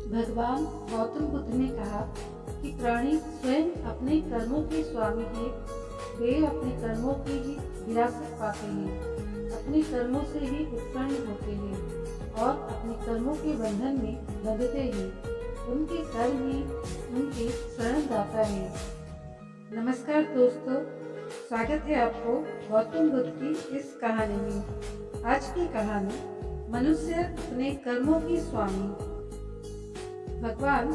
भगवान गौतम बुद्ध ने कहा कि प्राणी स्वयं अपने कर्मों के स्वामी हैं। वे अपने कर्मों की ही विरासत पाते हैं, अपने कर्मों से ही उत्पन्न होते हैं और अपने कर्मों के बंधन में बंधते हैं। उनके कर्म ही उनके शरणदाता हैं। नमस्कार दोस्तों, स्वागत है आपको गौतम बुद्ध की इस कहानी में। आज की कहानी मनुष्य अपने कर्मों की स्वामी। भगवान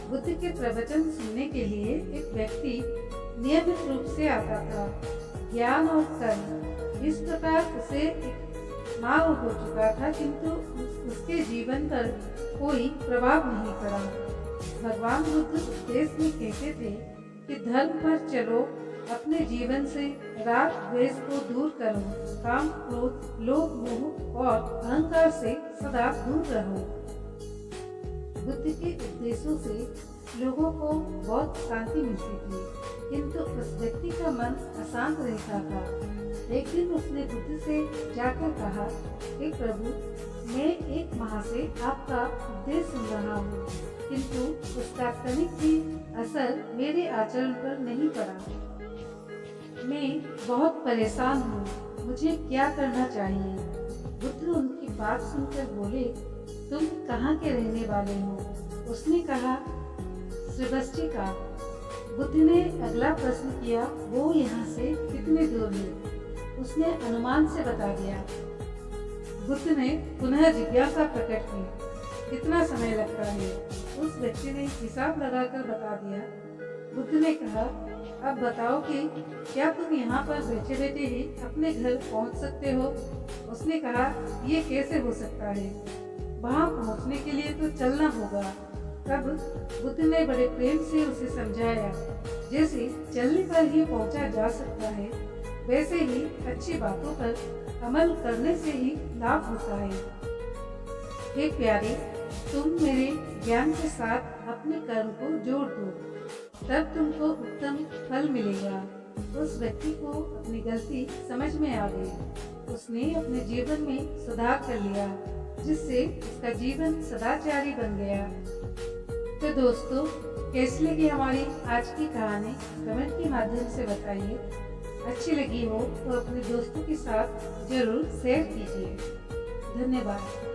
बुद्ध के प्रवचन सुनने के लिए एक व्यक्ति नियमित रूप से आता था। ज्ञान और कर्म इस प्रकार उसे एक मार्ग हो चुका था, किंतु उसके जीवन पर कोई प्रभाव नहीं पड़ा। भगवान बुद्ध उपदेश में कहते थे कि धर्म पर चलो, अपने जीवन से राग द्वेष को दूर करो, काम क्रोध लोभ मोह और अहंकार से सदा दूर रहो। बुद्ध के उपदेशों से लोगों को बहुत शांति मिलती थी, किंतु उस व्यक्ति का मन अशांत रहता था। एक दिन उसने बुद्ध से जाकर कहा, हे प्रभु, मैं एक माह से आपका उपदेश सुन रहा हूँ, किंतु उसका तनिक भी असर मेरे आचरण पर नहीं पड़ा। मैं बहुत परेशान हूँ, मुझे क्या करना चाहिए? बुद्ध उनकी बात सुनकर बोले, तुम कहाँ के रहने वाले हो? उसने कहा, श्रीवृष्टि का। बुद्ध ने अगला प्रश्न किया, वो यहाँ से कितने दूर है? उसने अनुमान से बता दिया। बुद्ध ने पुनः जिज्ञासा प्रकट की, कितना समय लगता है? उस व्यक्ति ने हिसाब लगाकर बता दिया। बुद्ध ने कहा, अब बताओ कि क्या तुम यहाँ पर बैठे बैठे ही अपने घर पहुँच सकते हो? उसने कहा, ये कैसे हो सकता है? वहाँ पहुँचने के लिए तो चलना होगा। तब बुद्ध ने बड़े प्रेम से उसे समझाया, जैसे चलने पर ही पहुँचा जा सकता है, वैसे ही अच्छी बातों पर अमल करने से ही लाभ होता है। हे प्यारे, तुम मेरे ज्ञान के साथ अपने कर्म को जोड़ दो, तब तुमको उत्तम फल मिलेगा। उस व्यक्ति को अपनी गलती समझ में आ गई। उसने अपने जीवन में सुधार कर लिया, जिससे उसका जीवन सदाचारी बन गया। तो दोस्तों, कैसी लगी हमारी आज की कहानी? कमेंट के माध्यम से बताइए। अच्छी लगी हो तो अपने दोस्तों के साथ जरूर शेयर कीजिए। धन्यवाद।